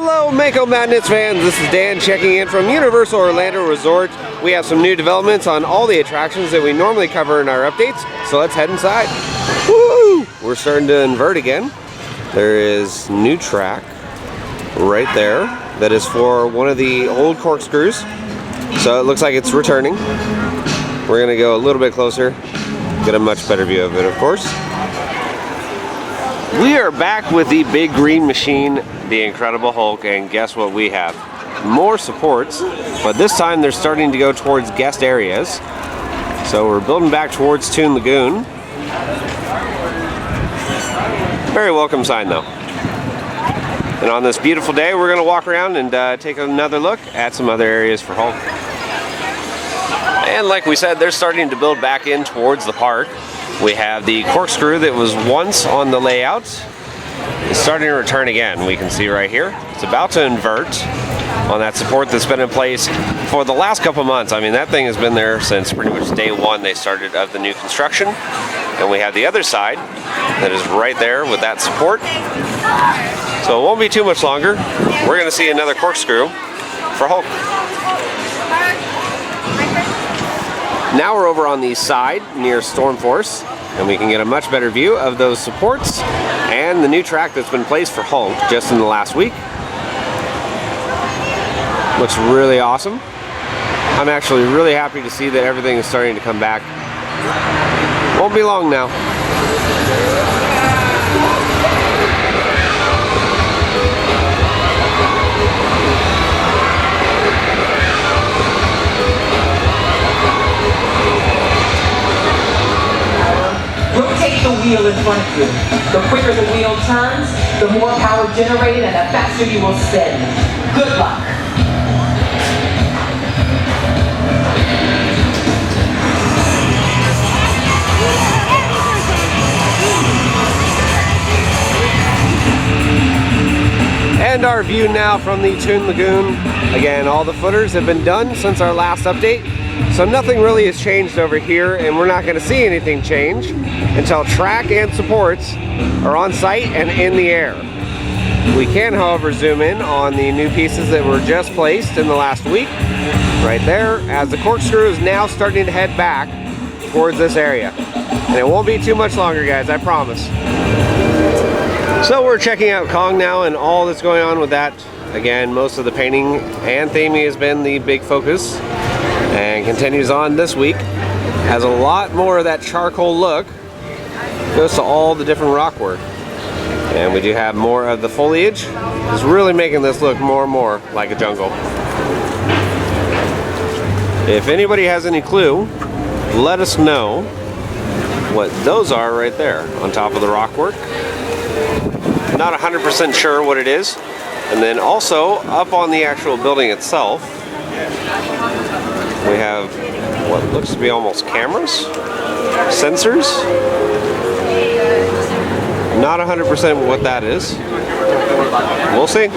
Hello Mako Madness fans, this is Dan checking in from Universal Orlando Resort. We have some new developments on all the attractions that we normally cover in our updates, so let's head inside. Woo! We're starting to invert again. There is new track right there that is for one of the old corkscrews, so it looks like it's returning. We're going to go a little bit closer, get a much better view of it, of course. We are back with the big green machine, the Incredible Hulk, and guess what we have? More supports, but this time they're starting to go towards guest areas. So we're building back towards Toon Lagoon. Very welcome sign though. And on this beautiful day, we're going to walk around and take another look at some other areas for Hulk. And like we said, they're starting to build back in towards the park. We have the corkscrew that was once on the layout. It's starting to return again, we can see right here. It's about to invert on that support that's been in place for the last couple months. I mean, that thing has been there since pretty much day one they started of the new construction. And we have the other side that is right there with that support. So it won't be too much longer. We're going to see another corkscrew for Hulk. Now we're over on the side near Storm Force, and we can get a much better view of those supports and the new track that's been placed for Hulk just in the last week. Looks really awesome. I'm actually really happy to see that everything is starting to come back. Won't be long now. Rotate the wheel in front of you. The quicker the wheel turns, the more power generated and the faster you will spin. Good luck. And our view now from the Toon Lagoon. Again, all the footers have been done since our last update. So nothing really has changed over here, and we're not going to see anything change until track and supports are on site and in the air. We can, however, zoom in on the new pieces that were just placed in the last week, right there, as the corkscrew is now starting to head back towards this area. And it won't be too much longer, guys, I promise. So we're checking out Kong now and all that's going on with that. Again, most of the painting and theming has been the big focus, and continues on this week. Has a lot more of that charcoal look. Goes to all the different rock work. And we do have more of the foliage. It's really making this look more and more like a jungle. If anybody has any clue, let us know what those are right there on top of the rock work. Not 100% sure what it is. And then also up on the actual building itself, we have what looks to be almost cameras, sensors. Not 100% what that is. We'll see.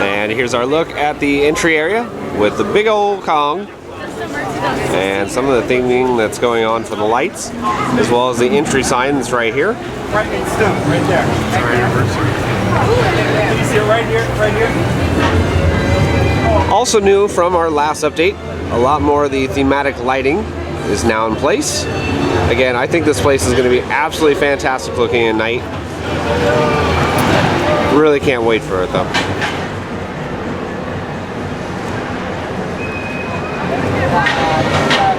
And here's our look at the entry area with the big old Kong and some of the theming that's going on for the lights, as well as the entry sign that's right here. Right in stone, right there. Can you see it right here? Right here? Also new from our last update, a lot more of the thematic lighting is now in place. Again, I think this place is going to be absolutely fantastic looking at night. Really can't wait for it though.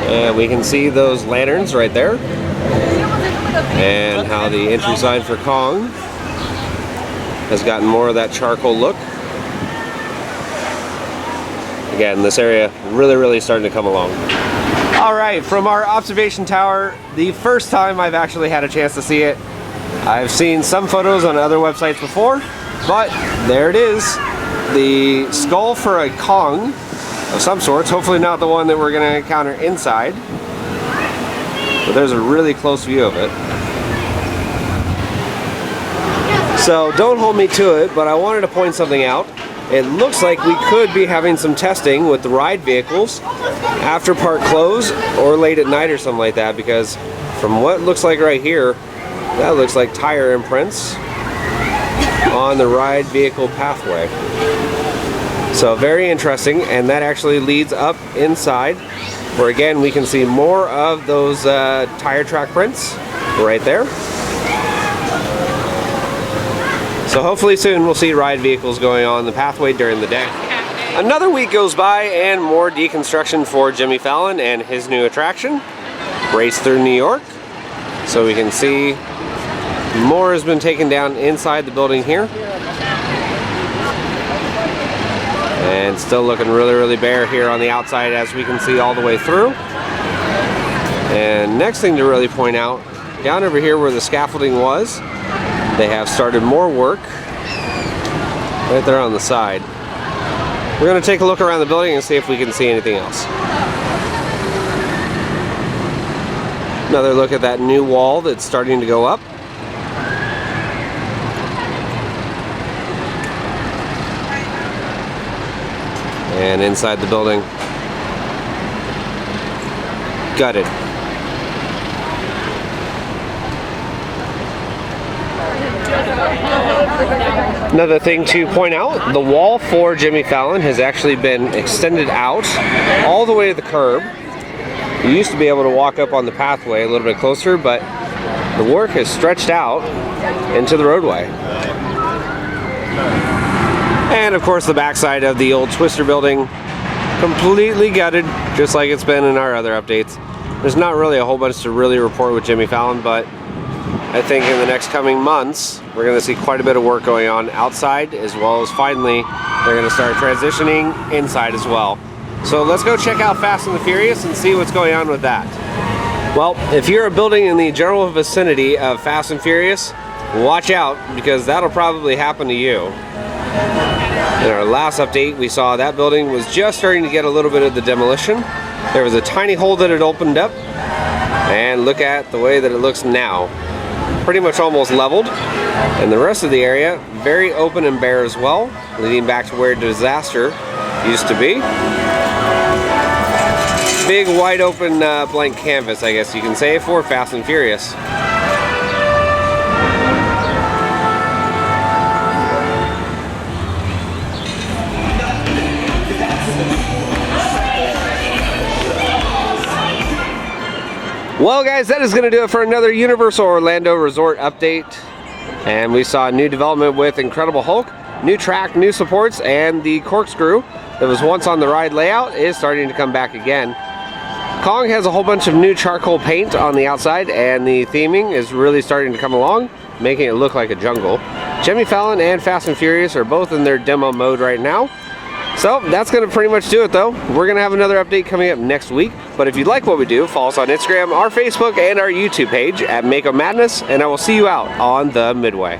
And we can see those lanterns right there, and how the entry sign for Kong has gotten more of that charcoal look. Again, this area really starting to come along. Alright, from our observation tower, the first time I've actually had a chance to see it. I've seen some photos on other websites before, but there it is. The skull for a Kong of some sorts, hopefully not the one that we're going to encounter inside, but there's a really close view of it. So don't hold me to it, but I wanted to point something out. it looks like we could be having some testing with the ride vehicles after park close or late at night or something like that, because from what looks like right here, that looks like tire imprints on the ride vehicle pathway. So very interesting, and that actually leads up inside where again we can see more of those tire track prints right there. So hopefully soon we'll see ride vehicles going on the pathway during the day. Another week goes by and more deconstruction for Jimmy Fallon and his new attraction, Race Through New York. So we can see more has been taken down inside the building here. And still looking really, really bare here on the outside, as we can see all the way through. And next thing to really point out, down over here where the scaffolding was, they have started more work right there on the side. We're going to take a look around the building and see if we can see anything else. Another look at that new wall that's starting to go up. And inside the building, gutted. Another thing to point out, the wall for Jimmy Fallon has actually been extended out all the way to the curb. You used to be able to walk up on the pathway a little bit closer, but the work has stretched out into the roadway. And of course the backside of the old Twister building, completely gutted, just like it's been in our other updates. There's not really a whole bunch to really report with Jimmy Fallon, but I think in the next coming months, we're going to see quite a bit of work going on outside, as well as finally they're going to start transitioning inside as well. So let's go check out Fast and the Furious and see what's going on with that. Well, if you're a building in the general vicinity of Fast and Furious, watch out, because that'll probably happen to you. In our last update, we saw that building was just starting to get a little bit of the demolition. There was a tiny hole that had opened up, and look at the way that it looks now. Pretty much almost leveled, and the rest of the area very open and bare as well, leading back to where disaster used to be. Big wide open blank canvas, I guess you can say, for Fast and Furious. Well guys, that is going to do it for another Universal Orlando Resort update. And we saw a new development with Incredible Hulk, new track, new supports, and the Corkscrew that was once on the ride layout is starting to come back again. Kong has a whole bunch of new charcoal paint on the outside, and the theming is really starting to come along, making it look like a jungle. Jimmy Fallon and Fast and Furious are both in their demo mode right now. So that's going to pretty much do it though. We're going to have another update coming up next week. But if you like what we do, follow us on Instagram, our Facebook, and our YouTube page at Mako Madness, and I will see you out on the Midway.